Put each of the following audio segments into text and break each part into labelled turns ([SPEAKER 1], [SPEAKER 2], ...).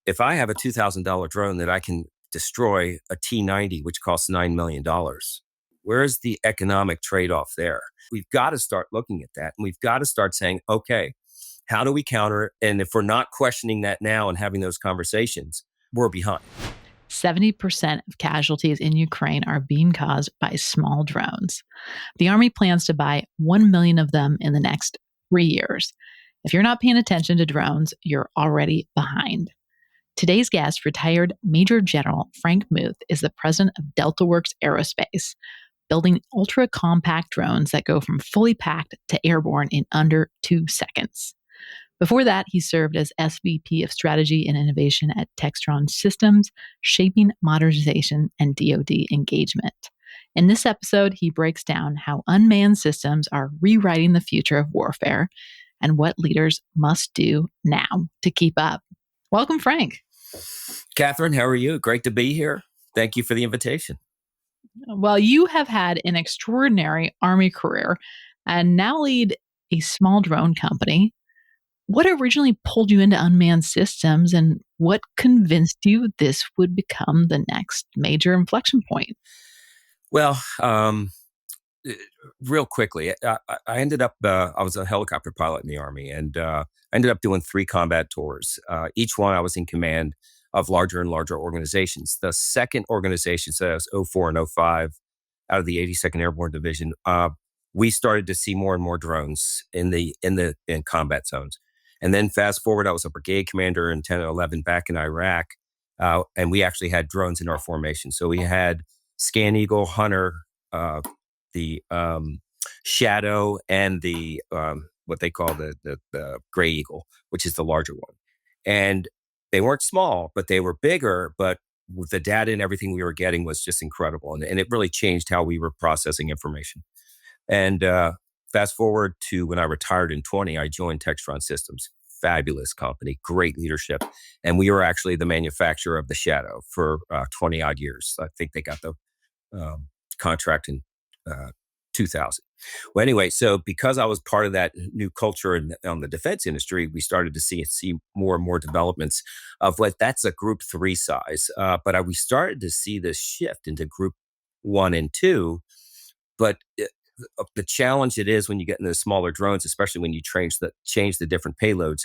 [SPEAKER 1] if I have a $2,000 drone that I can destroy a T-90, which costs $9 million, where's the economic trade-off there? We've got to start looking at that. And we've got to start saying, okay, how do we counter it? And if we're not questioning that now and having those conversations, we're behind.
[SPEAKER 2] 70% of casualties in Ukraine are being caused by small drones. The Army plans to buy 1 million of them in the next 3 years. If you're not paying attention to drones, you're already behind. Today's guest, retired Major General Frank Muth, is the president of Deltawerx Aerospace, building ultra-compact drones that go from fully packed to airborne in under 2 seconds. Before that, he served as SVP of Strategy and Innovation at Textron Systems, shaping modernization and DoD engagement. In this episode, he breaks down how unmanned systems are rewriting the future of warfare and what leaders must do now to keep up. Welcome, Frank.
[SPEAKER 1] Catherine, how are you? Great to be here. Thank you for the invitation.
[SPEAKER 2] Well, you have had an extraordinary Army career and now lead a small drone company. What originally pulled you into unmanned systems, and what convinced you this would become the next major inflection point?
[SPEAKER 1] Well, real quickly, I ended up, I was a helicopter pilot in the Army, and I ended up doing 3 combat tours. Each one I was in command of larger and larger organizations. The second organization, so that was 04 and 05, out of the 82nd Airborne Division, we started to see more and more drones in combat zones. And then fast forward, I was a brigade commander in 10 and 11 back in Iraq, and we actually had drones in our formation. So we had Scan Eagle, Hunter, the Shadow, and the what they call the Gray Eagle, which is the larger one. And they weren't small, but they were bigger. But the data and everything we were getting was just incredible, and it really changed how we were processing information. And fast forward to when I retired in 20, I joined Textron Systems. Fabulous company, great leadership. And we were actually the manufacturer of the Shadow for 20 odd years. I think they got the contract in 2000. Well, anyway, so because I was part of that new culture on the defense industry, we started to see more and more developments of that's a group 3 size. But we started to see this shift into group 1 and 2. But the challenge it is when you get into the smaller drones, especially when you change the different payloads.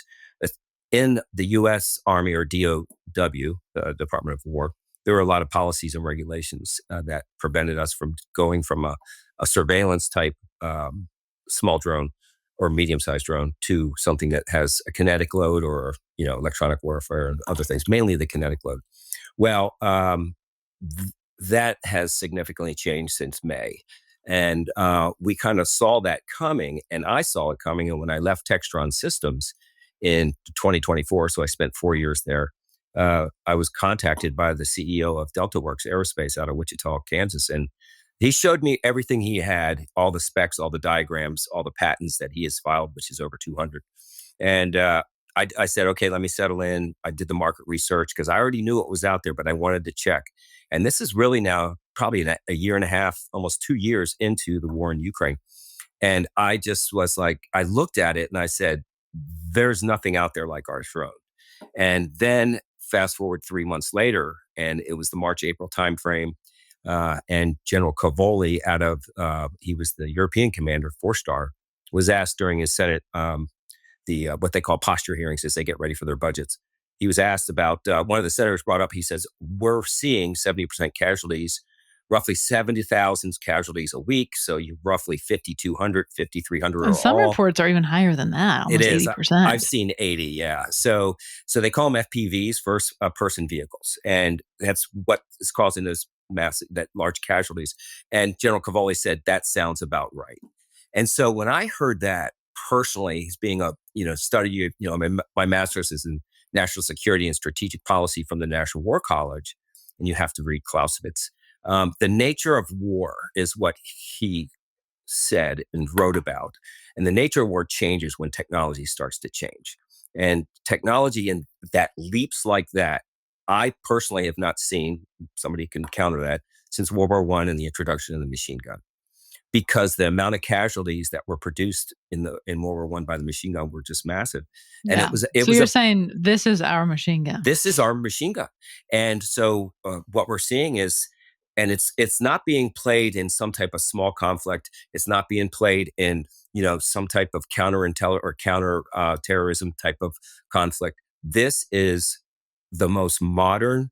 [SPEAKER 1] In the U.S. Army, or DOW, the Department of War, there were a lot of policies and regulations that prevented us from going from a surveillance type small drone or medium-sized drone to something that has a kinetic load or electronic warfare and other things, mainly the kinetic load. Well, that has significantly changed since May. And we kind of saw that coming, and I saw it coming. And when I left Textron Systems in 2024, so I spent 4 years there, I was contacted by the CEO of Deltawerx Aerospace out of Wichita, Kansas. And he showed me everything he had, all the specs, all the diagrams, all the patents that he has filed, which is over 200. And I said, okay, let me settle in. I did the market research because I already knew what was out there, but I wanted to check. And this is really now probably a year and a half, almost 2 years into the war in Ukraine. And I just was like, I looked at it and I said, there's nothing out there like our drone. And then fast forward 3 months later, and it was the March, April timeframe. And General Cavoli he was the European commander, 4-star, was asked during his Senate, what they call posture hearings as they get ready for their budgets. He was asked about, one of the senators brought up, he says, we're seeing 70% casualties, roughly 70,000 casualties a week. So you roughly 5,200, 5,300.
[SPEAKER 2] And some reports are even higher than that, almost 80%.
[SPEAKER 1] I've seen 80, yeah. So they call them FPVs, first person vehicles. And that's what is causing those large casualties. And General Cavoli said, that sounds about right. And so when I heard that personally, as being my master's is in national security and strategic policy from the National War College, and you have to read Clausewitz. The nature of war is what he said and wrote about. And the nature of war changes when technology starts to change. And technology in that leaps like that, I personally have not seen, somebody can counter that, since World War I and the introduction of the machine gun. because the amount of casualties that were produced in World War I by the machine gun were just massive. And
[SPEAKER 2] Yeah.
[SPEAKER 1] it
[SPEAKER 2] So
[SPEAKER 1] was
[SPEAKER 2] you're
[SPEAKER 1] a
[SPEAKER 2] saying this is our machine gun.
[SPEAKER 1] this is our machine gun. And so what we're seeing is, and it's not being played in some type of small conflict. It's not being played in, some type of counterintel or counter terrorism type of conflict. This is the most modern,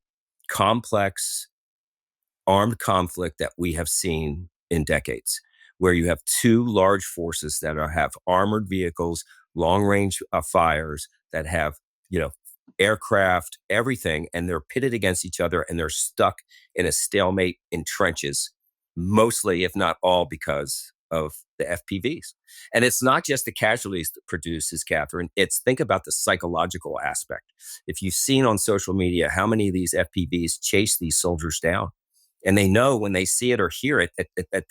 [SPEAKER 1] complex armed conflict that we have seen in decades, where you have two large forces that have armored vehicles, long range fires, that have, aircraft, everything, and they're pitted against each other and they're stuck in a stalemate in trenches, mostly, if not all, because of the FPVs. And it's not just the casualties that produces, Catherine. It's think about the psychological aspect. If you've seen on social media how many of these FPVs chase these soldiers down, and they know when they see it or hear it that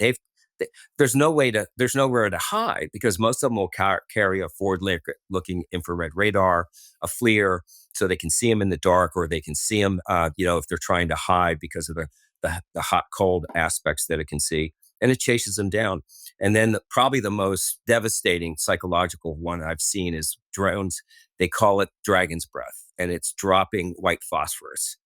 [SPEAKER 1] there's nowhere to hide, because most of them will carry a forward-looking infrared radar, a FLIR, so they can see them in the dark, or they can see them, if they're trying to hide because of the hot cold aspects that it can see, and it chases them down. And then probably the most devastating psychological one I've seen is drones. They call it dragon's breath, and it's dropping white phosphorus,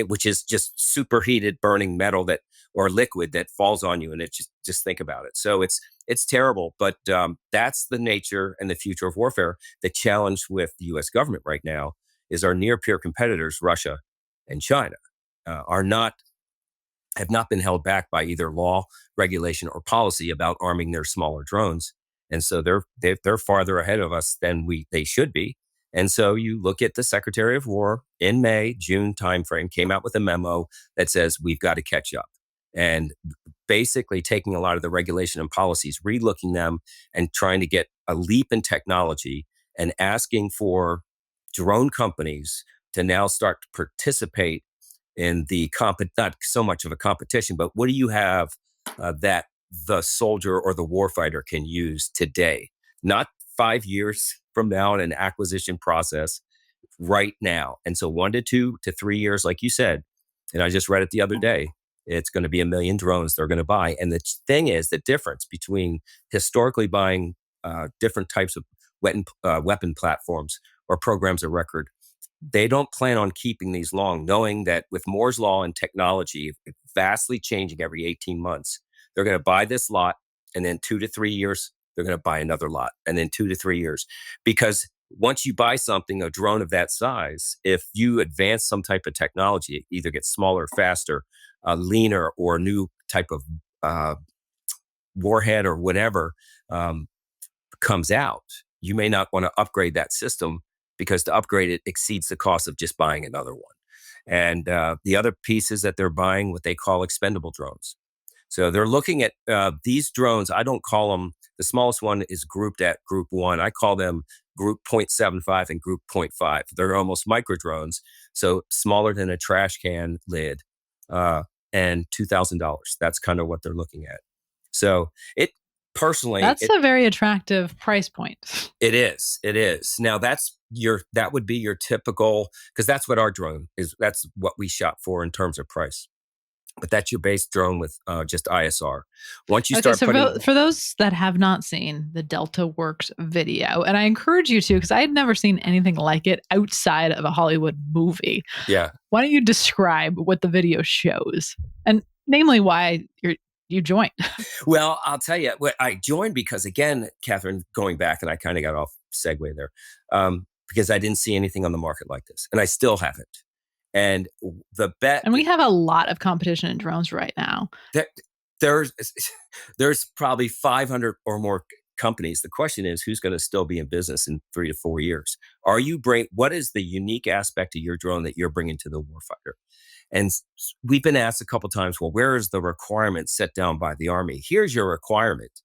[SPEAKER 1] which is just superheated burning metal or liquid that falls on you, and it just think about it. So it's terrible, but that's the nature and the future of warfare. The challenge with the U.S. government right now is our near peer competitors, Russia and China, have not been held back by either law, regulation, or policy about arming their smaller drones, and so they're farther ahead of us than they should be. And so you look at the Secretary of War in May, June timeframe, came out with a memo that says we've got to catch up, and basically taking a lot of the regulation and policies, relooking them, and trying to get a leap in technology, and asking for drone companies to now start to participate in the not so much of a competition, but what do you have that the soldier or the warfighter can use today, not 5 years from now in an acquisition process, right now. And so 1 to 2 to 3 years, like you said, and I just read it the other day, it's going to be 1 million drones they're going to buy. And the thing is, the difference between historically buying different types of weapon platforms or programs of record, they don't plan on keeping these long, knowing that with Moore's law and technology vastly changing every 18 months, they're going to buy this lot, and then 2 to 3 years, they're going to buy another lot, and then 2 to 3 years. Because once you buy something, a drone of that size, if you advance some type of technology, it either gets smaller, faster, leaner, or a new type of warhead or whatever comes out, you may not want to upgrade that system, because to upgrade it exceeds the cost of just buying another one. And the other piece is that they're buying what they call expendable drones. So they're looking at these drones. I don't call them, the smallest one is grouped at Group 1. I call them Group 0.75 and Group 0.5. They're almost micro drones, so smaller than a trash can lid, and $2,000. That's kind of what they're looking at. So
[SPEAKER 2] That's a very attractive price point.
[SPEAKER 1] it is. It is. Now that would be your typical, because that's what our drone is. That's what we shop for in terms of price. But that's your base drone with just ISR. Once you
[SPEAKER 2] Okay,
[SPEAKER 1] start putting,
[SPEAKER 2] for those that have not seen the Deltawerx video, and I encourage you to, because I had never seen anything like it outside of a Hollywood movie.
[SPEAKER 1] yeah.
[SPEAKER 2] Why don't you describe what the video shows, and namely why you joined?
[SPEAKER 1] Well, I'll tell you what I joined, because again, Catherine, going back, and I kind of got off segue there, because I didn't see anything on the market like this, and I still haven't. And the bet,
[SPEAKER 2] And we have a lot of competition in drones right now.
[SPEAKER 1] there's probably 500 or more companies. The question is, who's going to still be in business in 3 to 4 years? What is the unique aspect of your drone that you're bringing to the warfighter? And we've been asked a couple times, well, where is the requirement set down by the Army? Here's your requirement.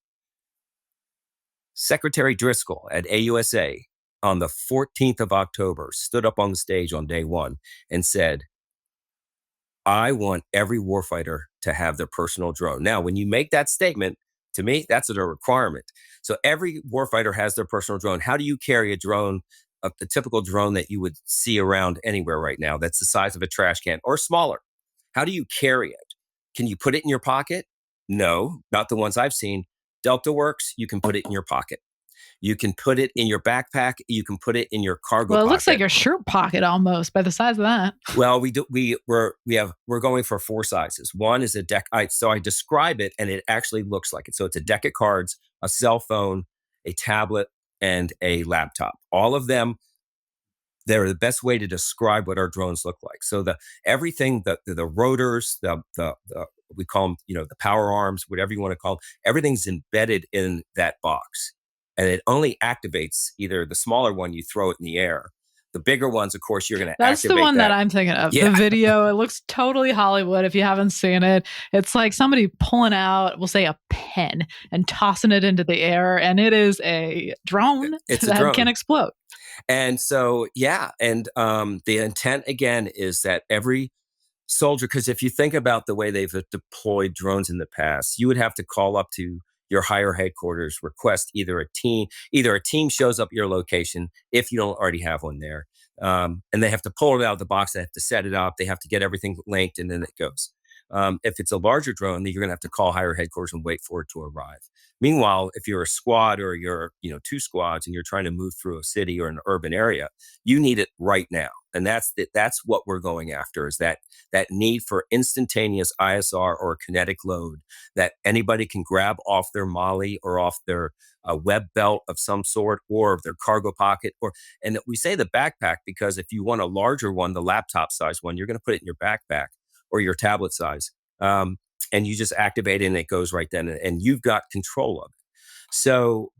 [SPEAKER 1] Secretary Driscoll at AUSA on the 14th of October stood up on the stage on day one and said, I want every warfighter to have their personal drone. Now, when you make that statement, to me, that's a requirement. So every warfighter has their personal drone. How do you carry a drone, a typical drone that you would see around anywhere right now that's the size of a trash can or smaller? How do you carry it? Can you put it in your pocket? No, not the ones I've seen. Deltawerx, you can put it in your pocket. You can put it in your backpack. You can put it in your cargo
[SPEAKER 2] Well, it looks like
[SPEAKER 1] pocket.
[SPEAKER 2] your shirt pocket almost by the size of that.
[SPEAKER 1] Well, we're going for 4 sizes. One is a deck. So I describe it, and it actually looks like it. So it's a deck of cards, a cell phone, a tablet, and a laptop. All of them, they're the best way to describe what our drones look like. So everything, the rotors, the we call them, the power arms, whatever you want to call them, everything's embedded in that box, and it only activates either the smaller one, you throw it in the air. The bigger ones, of course, you're going to
[SPEAKER 2] That's the
[SPEAKER 1] activate
[SPEAKER 2] one that
[SPEAKER 1] that.
[SPEAKER 2] I'm thinking of. The
[SPEAKER 1] Yeah,
[SPEAKER 2] video, it looks totally Hollywood if you haven't seen it. It's like somebody pulling out, we'll say, a pen and tossing it into the air, and it is a drone
[SPEAKER 1] it's a
[SPEAKER 2] that can
[SPEAKER 1] drone.
[SPEAKER 2] explode.
[SPEAKER 1] And so, yeah, and the intent again is that every soldier, because if you think about the way they've deployed drones in the past, you would have to call up to your higher headquarters, request either a team shows up at your location if you don't already have one there, and they have to pull it out of the box. They have to set it up. They have to get everything linked, and then it goes. If it's a larger drone, then you're going to have to call higher headquarters and wait for it to arrive. Meanwhile, if you're a squad or you're 2 squads and you're trying to move through a city or an urban area, you need it right now, and that's what we're going after, is that need for instantaneous ISR or kinetic load that anybody can grab off their molly or off their web belt of some sort or their cargo pocket. And we say the backpack because if you want a larger one, the laptop size one, you're going to put it in your backpack or your tablet size. And you just activate it and it goes right then, and you've got control of it. So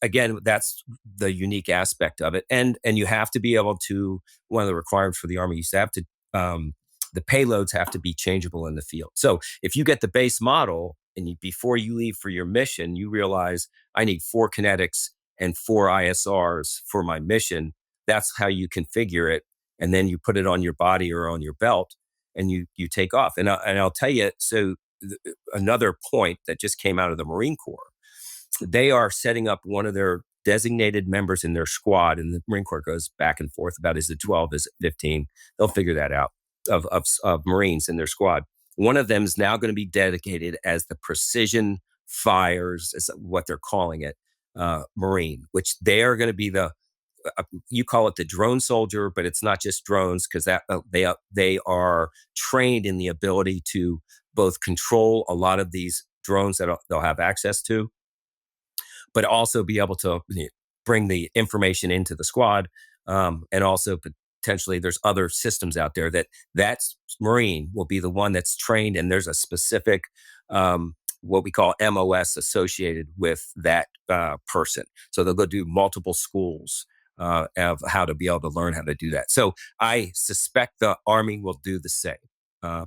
[SPEAKER 1] again, that's the unique aspect of it. And you have to be able to, one of the requirements for the Army, you have to, the payloads have to be changeable in the field. So if you get the base model and before you leave for your mission, you realize I need 4 kinetics and 4 ISRs for my mission. That's how you configure it. And then you put it on your body or on your belt and you take off. And I'll tell you, so another point that just came out of the Marine Corps, they are setting up one of their designated members in their squad, and the Marine Corps goes back and forth about, is it 12, is it 15? They'll figure that out, of Marines in their squad. One of them is now going to be dedicated as the precision fires, is what they're calling it, Marine, which they are going to be you call it the drone soldier, but it's not just drones, because they are trained in the ability to both control a lot of these drones that they'll have access to, but also be able to bring the information into the squad. And also potentially there's other systems out there that's Marine will be the one that's trained, and there's a specific what we call MOS associated with that person. So they'll go do multiple schools of how to be able to learn how to do that. So I suspect the Army will do the same.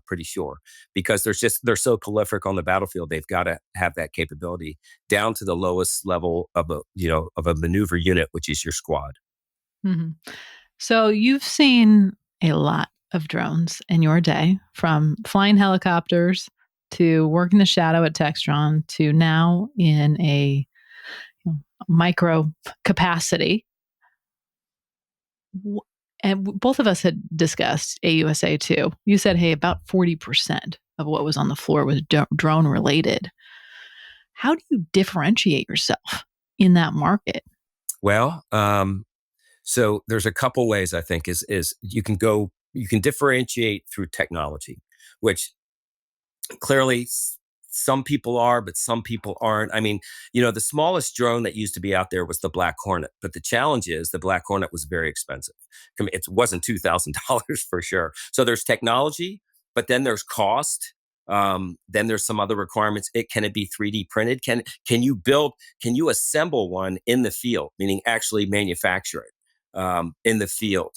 [SPEAKER 1] Pretty sure, because they're so prolific on the battlefield. They've got to have that capability down to the lowest level of a maneuver unit, which is your squad.
[SPEAKER 2] Mm-hmm. So you've seen a lot of drones in your day, from flying helicopters to working the shadow at Textron to now in a micro capacity. And both of us had discussed AUSA too. You said, hey, about 40% of what was on the floor was drone related. How do you differentiate yourself in that market?
[SPEAKER 1] Well, so there's a couple ways, I think, is you can differentiate through technology, which clearly some people are, but some people aren't. I mean, the smallest drone that used to be out there was the Black Hornet, but the challenge is the Black Hornet was very expensive. It wasn't $2,000 for sure. So there's technology, but then there's cost. Then there's some other requirements. Can it be 3D printed? Can you assemble one in the field, meaning actually manufacture it in the field?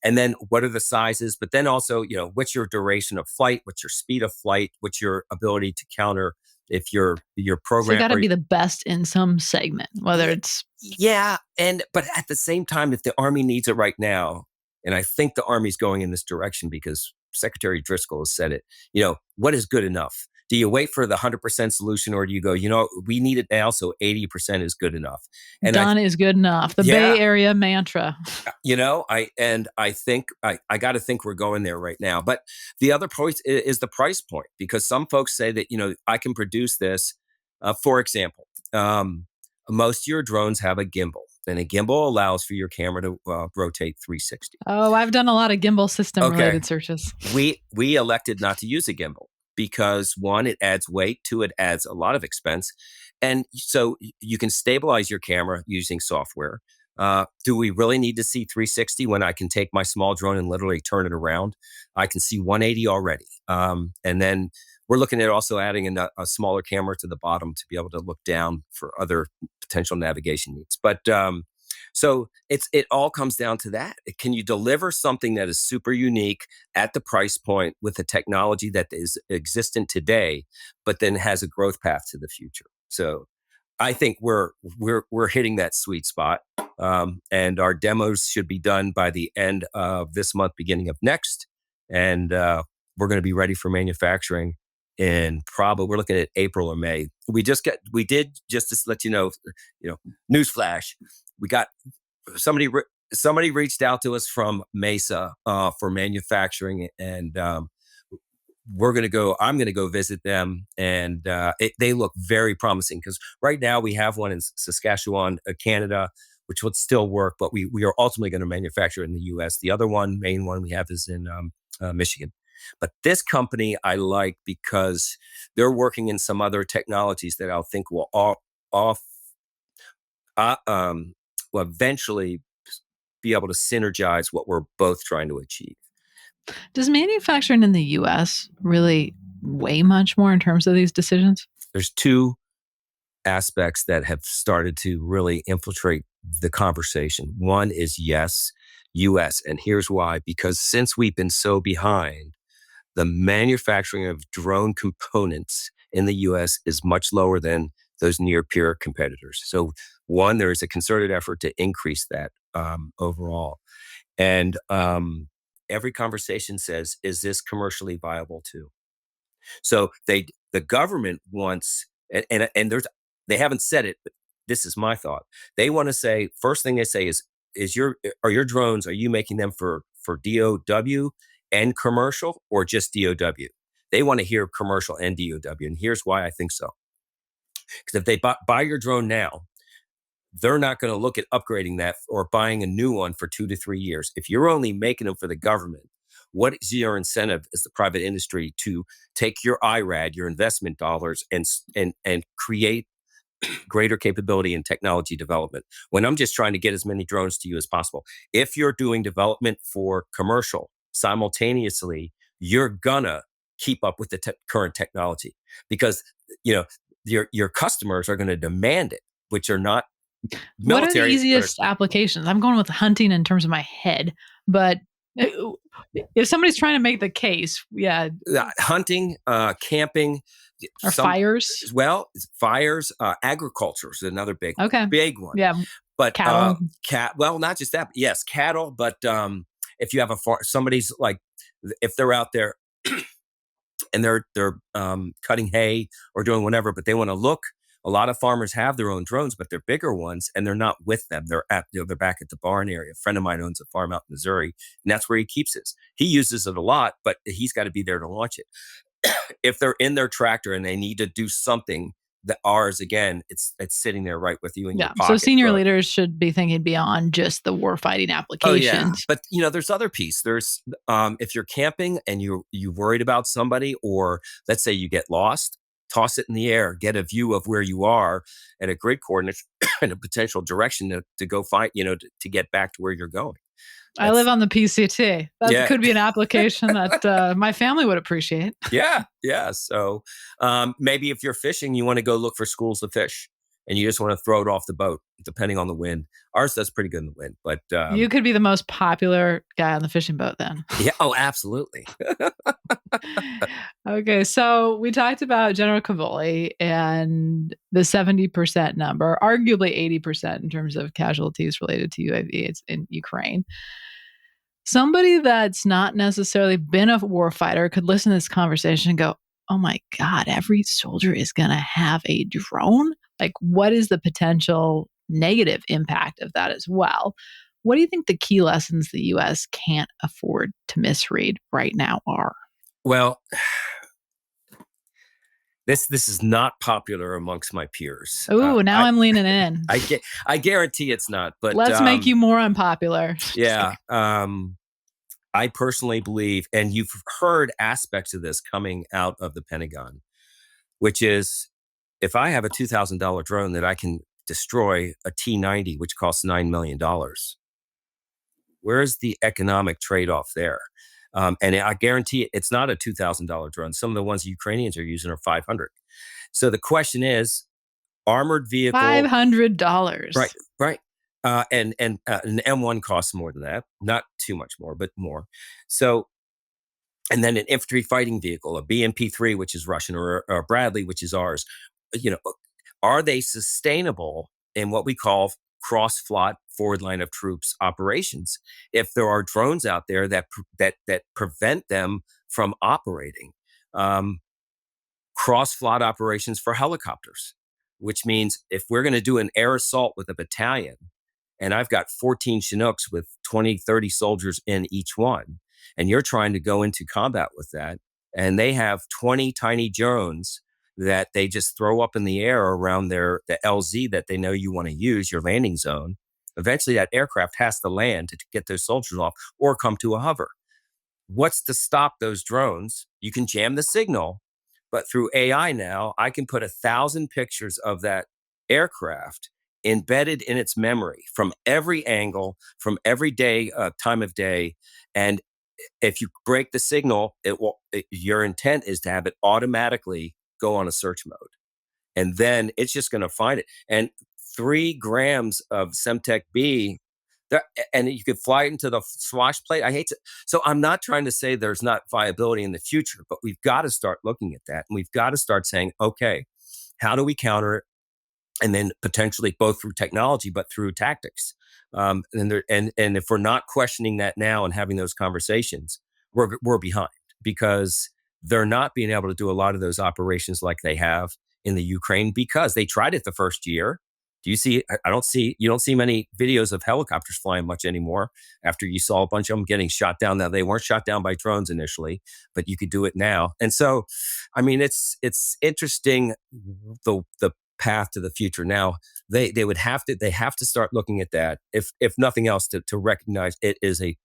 [SPEAKER 1] And then what are the sizes? But then also, what's your duration of flight? What's your speed of flight? What's your ability to counter if your
[SPEAKER 2] So you
[SPEAKER 1] program?
[SPEAKER 2] got to be the best in some segment, whether it's
[SPEAKER 1] but at the same time, if the Army needs it right now, and I think the Army's going in this direction because Secretary Driscoll has said it, what is good enough? Do you wait for the 100% solution, or do you go, we need it now, so 80% is good enough? And
[SPEAKER 2] Done is good enough. The
[SPEAKER 1] yeah,
[SPEAKER 2] Bay Area mantra.
[SPEAKER 1] I think I got to think we're going there right now. But the other point is the price point, because some folks say that, I can produce this. For example, most of your drones have a gimbal, and a gimbal allows for your camera to rotate 360.
[SPEAKER 2] Oh, I've done a lot of gimbal system
[SPEAKER 1] Okay.
[SPEAKER 2] related searches.
[SPEAKER 1] We elected not to use a gimbal because, one, it adds weight, two, it adds a lot of expense. And so you can stabilize your camera using software. Do we really need to see 360 when I can take my small drone and literally turn it around? I can see 180 already. And then we're looking at also adding a smaller camera to the bottom to be able to look down for other potential navigation needs. But so it all comes down to that. Can you deliver something that is super unique at the price point with the technology that is existent today, but then has a growth path to the future? So I think we're hitting that sweet spot, and our demos should be done by the end of this month, beginning of next, and we're going to be ready for manufacturing in probably, we're looking at April or May. We did just to let newsflash, we got somebody reached out to us from Mesa for manufacturing, and I'm going to go visit them, and they look very promising, because right now we have one in Saskatchewan, Canada, which would still work, but we are ultimately going to manufacture in the US. The other main one we have is in Michigan. But this company I like because they're working in some other technologies that I think will will eventually be able to synergize what we're both trying to achieve.
[SPEAKER 2] Does manufacturing in the US really weigh much more in terms of these decisions?
[SPEAKER 1] There's two aspects that have started to really infiltrate the conversation. One is, yes, US. And here's why. Because since we've been so behind, the manufacturing of drone components in the US is much lower than those near peer competitors. So one, there is a concerted effort to increase that overall. And every conversation says, is this commercially viable too? So the government wants, and they haven't said it, but this is my thought. They want to say, first thing they say is are your drones, are you making them for DOW and commercial, or just DOW? They want to hear commercial and DOW. And here's why I think so. Because if they buy your drone now, they're not going to look at upgrading that or buying a new one for 2 to 3 years. If you're only making them for the government, what is your incentive as the private industry to take your IRAD, your investment dollars, and create greater capability in technology development, when I'm just trying to get as many drones to you as possible? If you're doing development for commercial simultaneously, you're gonna keep up with the current technology, because your customers are going to demand it, which are not military.
[SPEAKER 2] What are the easiest applications? I'm going with hunting in terms of my head, but if somebody's trying to make the case, yeah.
[SPEAKER 1] Hunting, camping.
[SPEAKER 2] Or fires?
[SPEAKER 1] Well, fires, agriculture is another big one.
[SPEAKER 2] Yeah.
[SPEAKER 1] But
[SPEAKER 2] cattle.
[SPEAKER 1] Well, not just that, but yes, cattle. But if you have somebody's like, if they're out there and they're cutting hay or doing whatever, but they want to look. A lot of farmers have their own drones, but they're bigger ones, and they're not with them. They're back at the barn area. A friend of mine owns a farm out in Missouri, and that's where he keeps his. He uses it a lot, but he's got to be there to launch it. If they're in their tractor and they need to do something, ours, again, it's sitting there right with you in your pocket.
[SPEAKER 2] So senior leaders should be thinking beyond just the warfighting applications.
[SPEAKER 1] Oh, yeah. But there's other piece. There's if you're camping and you worried about somebody, or let's say you get lost, toss it in the air, get a view of where you are and a grid coordinate and a potential direction to go find, to get back to where you're going.
[SPEAKER 2] I live on the PCT. That could be an application that my family would appreciate.
[SPEAKER 1] Yeah. So maybe if you're fishing, you want to go look for schools of fish, and you just want to throw it off the boat, depending on the wind. Ours does pretty good in the wind, but
[SPEAKER 2] you could be the most popular guy on the fishing boat then.
[SPEAKER 1] Yeah. Oh, absolutely.
[SPEAKER 2] Okay, so we talked about General Cavoli and the 70% number, arguably 80% in terms of casualties related to UAVs in Ukraine. Somebody that's not necessarily been a warfighter could listen to this conversation and go, oh my God, every soldier is going to have a drone? Like, what is the potential negative impact of that as well? What do you think the key lessons the US can't afford to misread right now are?
[SPEAKER 1] Well, this is not popular amongst my peers.
[SPEAKER 2] Oh, now I'm leaning in.
[SPEAKER 1] I guarantee it's not. But
[SPEAKER 2] Let's make you more unpopular. Just
[SPEAKER 1] yeah,
[SPEAKER 2] kidding.
[SPEAKER 1] I personally believe, and you've heard aspects of this coming out of the Pentagon, which is if I have a $2,000 drone that I can destroy a T-90, which costs $9 million, where's the economic trade-off there? And I guarantee it's not a $2,000 drone. Some of the ones the Ukrainians are using are 500. So the question is, armored vehicle, right,
[SPEAKER 2] $500.
[SPEAKER 1] right, and an M1 costs more than that, not too much more, but more. So, and then an infantry fighting vehicle, a BMP-3, which is Russian, or a Bradley, which is ours. You know, are they sustainable in what we call cross-FLOT forward line of troops operations? If there are drones out there that prevent them from operating, cross-FLOT operations for helicopters, which means if we're going to do an air assault with a battalion, and I've got 14 Chinooks with 20, 30 soldiers in each one, and you're trying to go into combat with that, and they have 20 tiny drones that they just throw up in the air around the LZ that they know you want to use, your landing zone. Eventually, that aircraft has to land to get those soldiers off or come to a hover. What's to stop those drones? You can jam the signal, but through AI now, I can put 1,000 pictures of that aircraft embedded in its memory from every angle, from every day, time of day. And if you break the signal, your intent is to have it automatically go on a search mode. And then it's just going to find it. And 3 grams of Semtech B, and you could fly it into the swash plate. I hate to. So I'm not trying to say there's not viability in the future, but we've got to start looking at that. And we've got to start saying, okay, how do we counter it? And then potentially both through technology, but through tactics. And if we're not questioning that now and having those conversations, we're behind, because they're not being able to do a lot of those operations like they have in the Ukraine, because they tried it the first year. Do you see? You don't see many videos of helicopters flying much anymore. After you saw a bunch of them getting shot down. Now, they weren't shot down by drones initially, but you could do it now. And so, I mean, it's interesting, the path to the future. Now, they have to start looking at that, if nothing else, to recognize it is a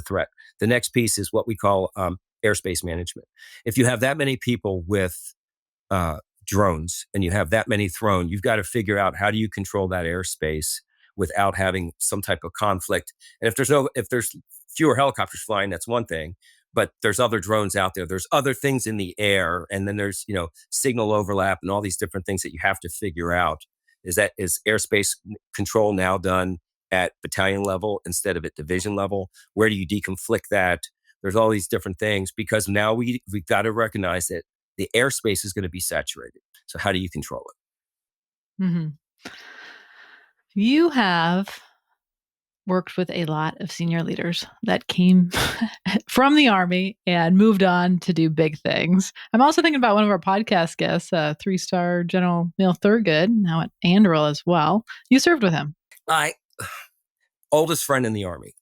[SPEAKER 1] threat. The next piece is what we call airspace management. If you have that many people with drones and you have that many thrown, you've got to figure out how do you control that airspace without having some type of conflict. And if there's fewer helicopters flying, that's one thing. But there's other drones out there. There's other things in the air, and then there's signal overlap and all these different things that you have to figure out. Is airspace control now done at battalion level instead of at division level? Where do you deconflict that? There's all these different things, because now we've got to recognize that the airspace is going to be saturated. So how do you control it?
[SPEAKER 2] Mm-hmm. You have worked with a lot of senior leaders that came from the Army and moved on to do big things. I'm also thinking about one of our podcast guests, 3-star General Neil Thurgood, now at Anduril as well. You served with him.
[SPEAKER 1] Oldest friend in the Army.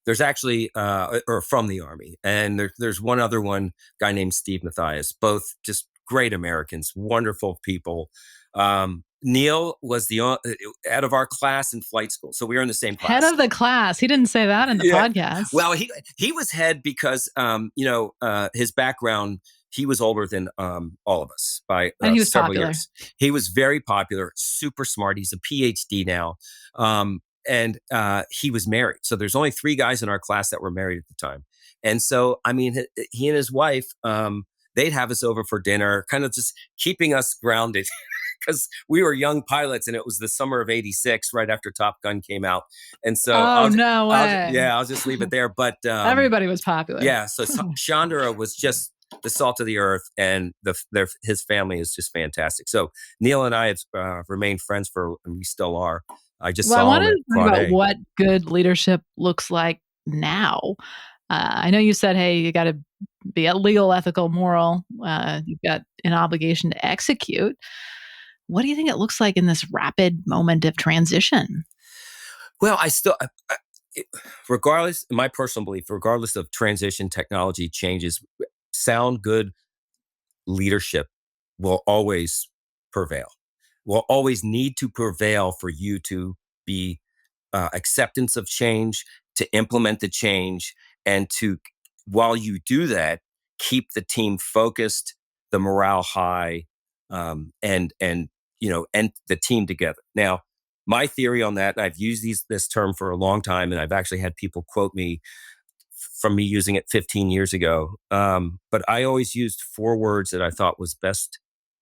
[SPEAKER 1] There's actually, or from the Army. And there's one other guy named Steve Matthias, both just great Americans, wonderful people. Neil was out of our class in flight school. So we were in the same class.
[SPEAKER 2] Head of the class. He didn't say that in the podcast.
[SPEAKER 1] Well, he was head because, his background, he was older than all of us by
[SPEAKER 2] and he was
[SPEAKER 1] several
[SPEAKER 2] popular.
[SPEAKER 1] years. He was very popular, super smart. He's a PhD now. And he was married. So there's only 3 guys in our class that were married at the time. And so, I mean, he and his wife, they'd have us over for dinner, kind of just keeping us grounded, because we were young pilots, and it was the summer of '86, right after Top Gun came out. And so,
[SPEAKER 2] no way.
[SPEAKER 1] I'll just leave it there. But
[SPEAKER 2] everybody was popular.
[SPEAKER 1] Yeah. So Chandra was just the salt of the earth, and his family is just fantastic. So Neil and I have remained friends and we still are. I
[SPEAKER 2] want to talk about what good leadership looks like now. I know you said, hey, you got to the legal, ethical, moral. You've got an obligation to execute. What do you think it looks like in this rapid moment of transition?
[SPEAKER 1] Well, regardless, in my personal belief, regardless of transition, technology changes, sound good leadership will always prevail, will always need to prevail for you to be acceptance of change, to implement the change, and to, while you do that, keep the team focused, the morale high, and the team together. Now, my theory on that, I've used this term for a long time, and I've actually had people quote me from me using it 15 years ago. But I always used 4 words that I thought was best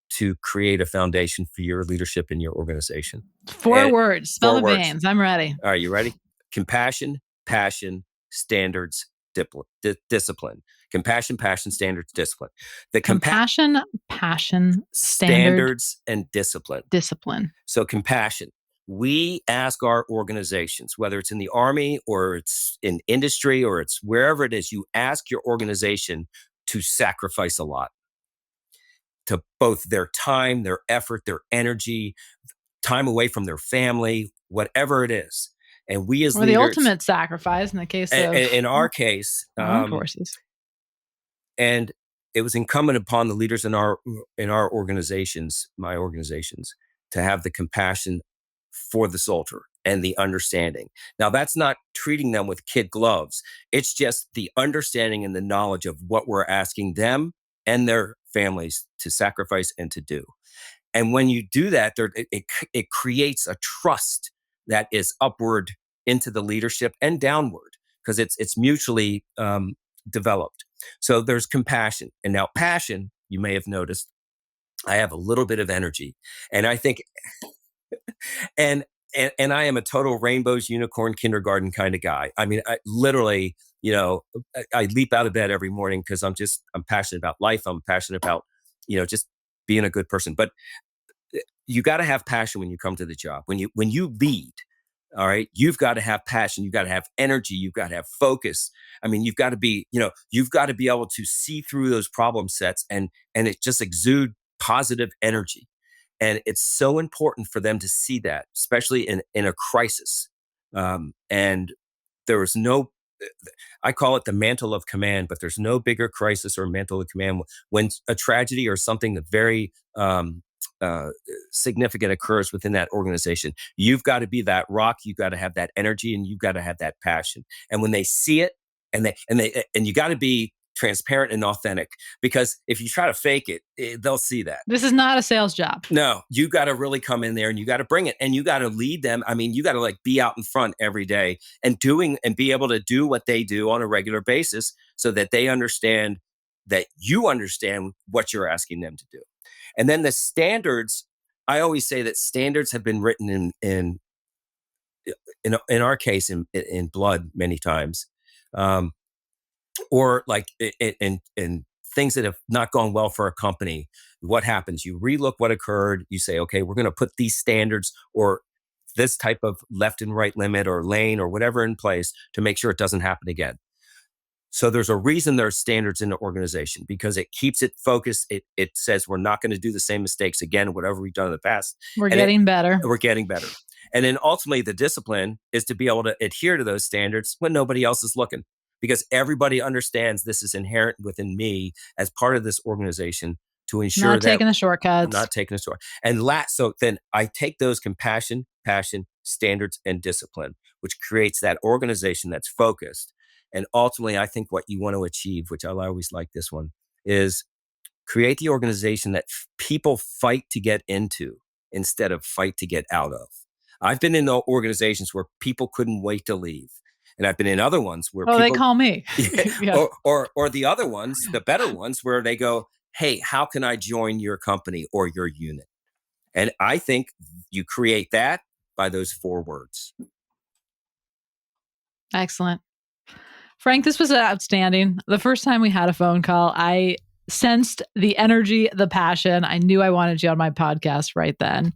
[SPEAKER 1] to create a foundation for your leadership in your organization.
[SPEAKER 2] 4 words. Spill
[SPEAKER 1] 4
[SPEAKER 2] the
[SPEAKER 1] words.
[SPEAKER 2] beans. I'm ready.
[SPEAKER 1] All right, you ready? Compassion, passion, standards, discipline. Compassion, passion, standards, discipline. The
[SPEAKER 2] Compassion, passion,
[SPEAKER 1] standards, and discipline.
[SPEAKER 2] Discipline.
[SPEAKER 1] So compassion. We ask our organizations, whether it's in the Army or it's in industry or it's wherever it is, you ask your organization to sacrifice a lot to both their time, their effort, their energy, time away from their family, whatever it is. And we as
[SPEAKER 2] or
[SPEAKER 1] leaders,
[SPEAKER 2] the ultimate sacrifice in the case of
[SPEAKER 1] in our case,
[SPEAKER 2] armed forces.
[SPEAKER 1] And it was incumbent upon the leaders in our organizations, my organizations, to have the compassion for the soldier and the understanding. Now, that's not treating them with kid gloves. It's just the understanding and the knowledge of what we're asking them and their families to sacrifice and to do. And when you do that, it creates a trust that is upward into the leadership and downward because it's mutually developed. So there's compassion. And now passion, you may have noticed, I have a little bit of energy. And I think, and I am a total rainbows, unicorn, kindergarten kind of guy. I mean, I literally, I leap out of bed every morning because I'm passionate about life. I'm passionate about, just being a good person. But you got to have passion when you come to the job. When you lead, all right, you've got to have passion. You've got to have energy. You've got to have focus. I mean, you've got to be able to see through those problem sets and it just exude positive energy. And it's so important for them to see that, especially in a crisis. And there was no, I call it the mantle of command, but there's no bigger crisis or mantle of command when a tragedy or something that very significant occurs within that organization. You've got to be that rock. You've got to have that energy, and you've got to have that passion. And when they see it, and you got to be transparent and authentic, because if you try to fake it, they'll see that.
[SPEAKER 2] This is not a sales job.
[SPEAKER 1] No, you got to really come in there and you got to bring it and you got to lead them. I mean, you got to be out in front every day and be able to do what they do on a regular basis so that they understand that you understand what you're asking them to do. And then the standards, I always say that standards have been written in our case in blood many times. Or in things that have not gone well for a company. What happens? You relook what occurred. You say, okay, we're going to put these standards or this type of left and right limit or lane or whatever in place to make sure it doesn't happen again. So there's a reason there are standards in the organization because it keeps it focused. It says we're not going to do the same mistakes again, whatever we've done in the past.
[SPEAKER 2] We're getting better.
[SPEAKER 1] We're getting better. And then ultimately the discipline is to be able to adhere to those standards when nobody else is looking. Because everybody understands this is inherent within me as part of this organization to ensure
[SPEAKER 2] not taking the shortcuts.
[SPEAKER 1] Not taking the short. And so then I take those compassion, passion, standards, and discipline, which creates that organization that's focused. And ultimately, I think what you want to achieve, which I always like this one, is create the organization that people fight to get into instead of fight to get out of. I've been in organizations where people couldn't wait to leave. And I've been in other ones where people,
[SPEAKER 2] they call me.
[SPEAKER 1] Yeah. or the other ones, the better ones, where they go, hey, how can I join your company or your unit? And I think you create that by those 4 words.
[SPEAKER 2] Excellent. Frank, this was outstanding. The first time we had a phone call, I sensed the energy, the passion. I knew I wanted you on my podcast right then.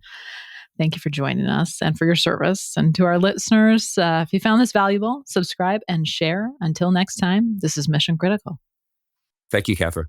[SPEAKER 2] Thank you for joining us and for your service. And to our listeners, if you found this valuable, subscribe and share. Until next time, this is Mission Critical.
[SPEAKER 1] Thank you, Catherine.